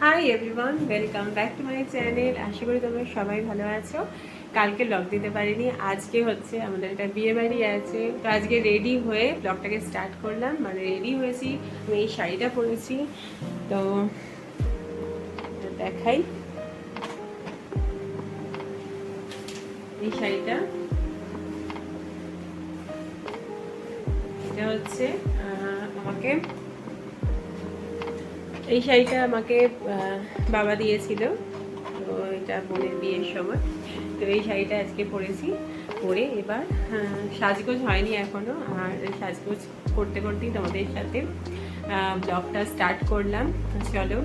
High everyone, welcome back to my channel. আশা করি তোমরা সবাই ভালো আছো। কালকে ব্লগ দিতে পারিনি, আজকে হচ্ছে আমাদের একটা বিয়ে বাড়ি আছে, তো আজকে রেডি হয়ে ব্লগটাকে স্টার্ট করলাম। মানে রেডি হয়েছি, আমি এই শাড়িটা পরেছি, তো দেখাই এই শাড়িটা। এটা হচ্ছে আমাকে এই শাড়িটা আমাকে বাবা দিয়েছিল, তো এটা বোনের বিয়ের সময়। তো এই শাড়িটা আজকে পরেছি, পরে এবার সাজগোজ হয়নি এখনও, আর সাজগোজ করতে করতেই তোমাদের সাথে ব্লগটা স্টার্ট করলাম। চলো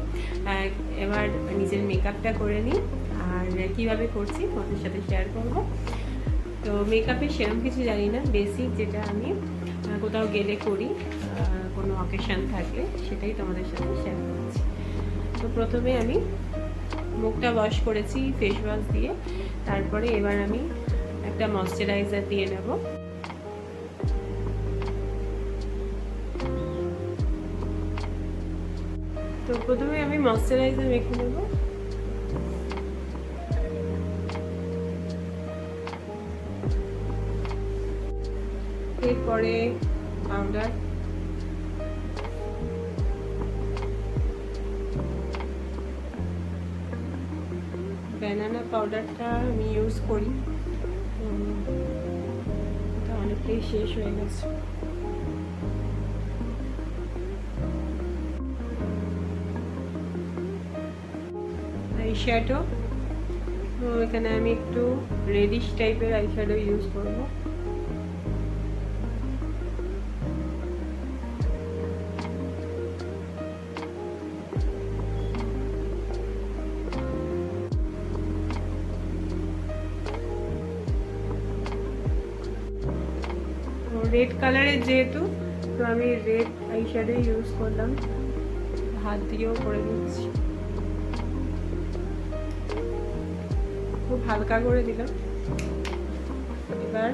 এবার নিজের মেকআপটা করে নিই, আর কীভাবে করছি তোমাদের সাথে শেয়ার করবো। তো মেকআপে সেরকম কিছু জানি না, বেসিক যেটা আমি কোথাও গেলে করি, কোনো অকেশান থাকলে সেটাই তোমাদের সাথে শেয়ার করছি। তো প্রথমে আমি মুখটা ওয়াশ করেছি ফেস ওয়াশ দিয়ে, তারপরে এবার আমি একটা ময়শ্চারাইজার দিয়ে নেব। তো প্রথমে আমি ময়শ্চারাইজার মেখে নেব। এরপরে পাউডার, ব্যানানা পাউডারটা আমি ইউজ করি, এটা অনেকটাই শেষ হয়ে গেছে। আইশ্যাডো, তো এখানে আমি একটু রেডিশ টাইপের আইশ্যাডো ইউজ করব। রেড কালারের যেহেতু, তো আমি রেড আইশ্যাডো ইউজ করলাম, হাত দিয়েও করে দিচ্ছি, খুব হালকা করে দিলাম। এবার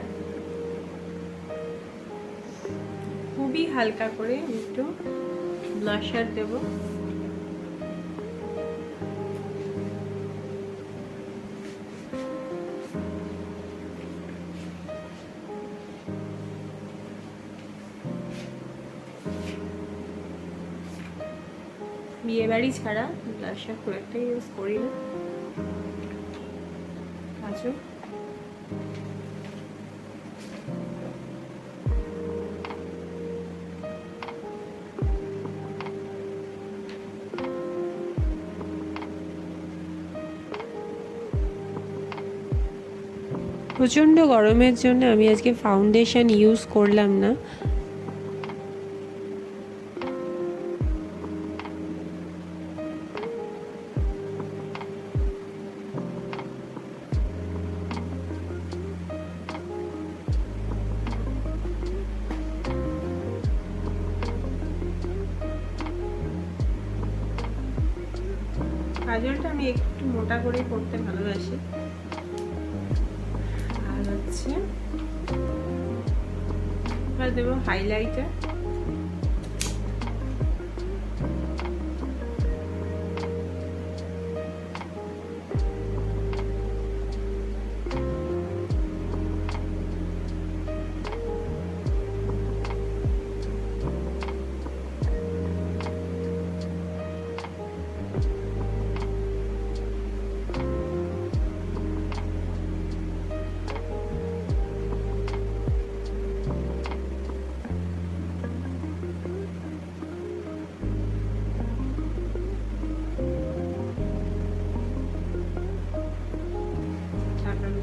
খুবই হালকা করে একটু ব্লাশার দেব। বিয়ে বাড়ি ছাড়া ব্লাশার খুব একটা ইউজ করি না। কাজল, প্রচণ্ড গরমের জন্য আমি আজকে ফাউন্ডেশন ইউজ করলাম না। কাজলটা আমি একটু মোটা করে করতে ভালোবাসি। আর হচ্ছে এবার দেবো হাইলাইটার।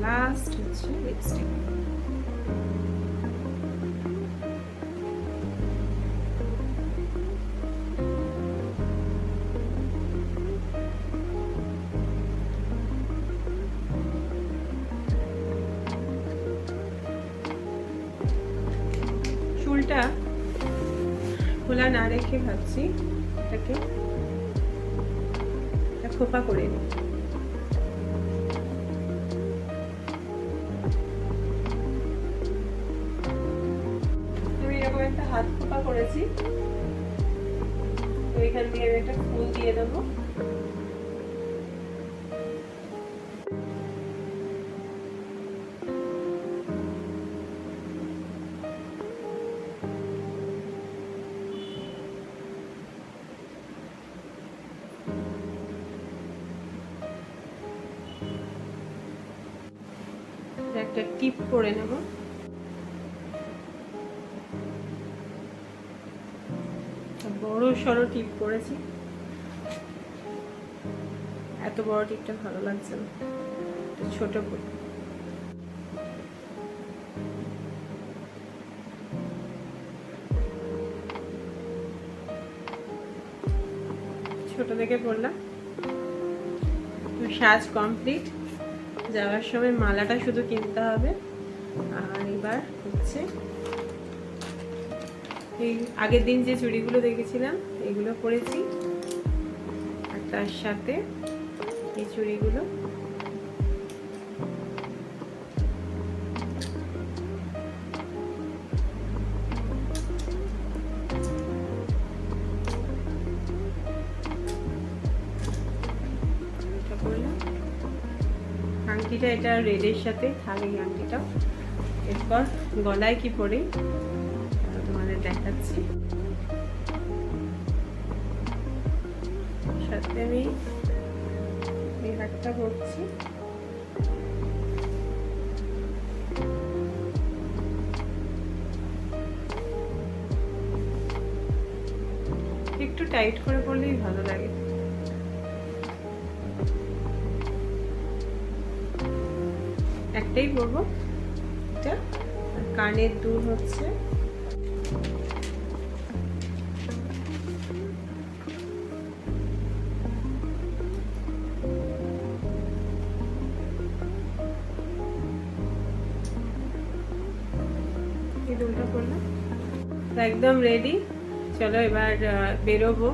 লাস্ট হচ্ছে লিপস্টিক। চুলটা খোলা না রেখে ভাবছি এটাকে খোপা করে নিই। একটা হাত খোপা করেছি, তো এখান দিয়ে আমি একটা ফুল দিয়ে দেবো। একটা টিপ করে নেব। বড় সড়ো টিপ করেছি, এত বড় টিপটা ভালো লাগছে না, ছোট করে। ছোট থেকে পড়লাম। সাজ কমপ্লিট, যাওয়ার সময় মালাটা শুধু কিনতে হবে। আর এবার হচ্ছে এই আগের দিন যে চুড়িগুলো দেখেছিলাম এগুলো পরেছি, আর তার সাথে এই চুড়িগুলো। আংটিটা এটা রেডের সাথে থাকে, এই আংটিটাও। এরপর গলায় কি পরে তোমাদের দেখাচ্ছি। সাথে আমি এই হাতটা পরছি। একটু টাইট করে পরলেই ভালো লাগে। একটাই পরবো এটা। কানের দুল হচ্ছে এই দুলটা পরলাম। একদম রেডি, চলো এবার বেরোবো।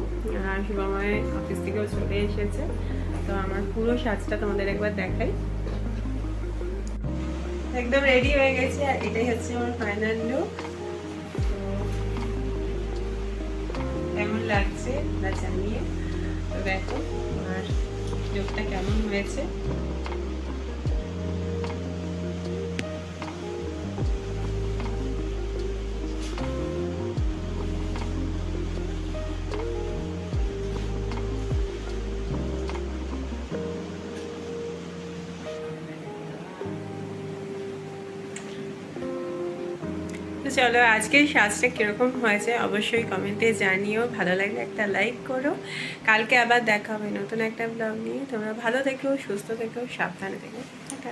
শুভময় অফিস থেকেও চলে এসেছে, তো আমার পুরো সাজটা তোমাদের একবার দেখাই। একদম রেডি হয়ে গেছে, আর এটাই হচ্ছে আমার ফাইনাল লুক। তো কেমন লাগছে না জানিয়ে, তো দেখো আমার লুকটা কেমন হয়েছে। চলো আজকের সাজটা কিরকম হয়েছে অবশ্যই কমেন্টে জানিও, ভালো লাগলে একটা লাইক করো। কালকে আবার দেখা হবে নতুন একটা ব্লগ নিয়ে। তোমরা ভালো থেকো, সুস্থ থেকো, সাবধানে থেকো। টাটা।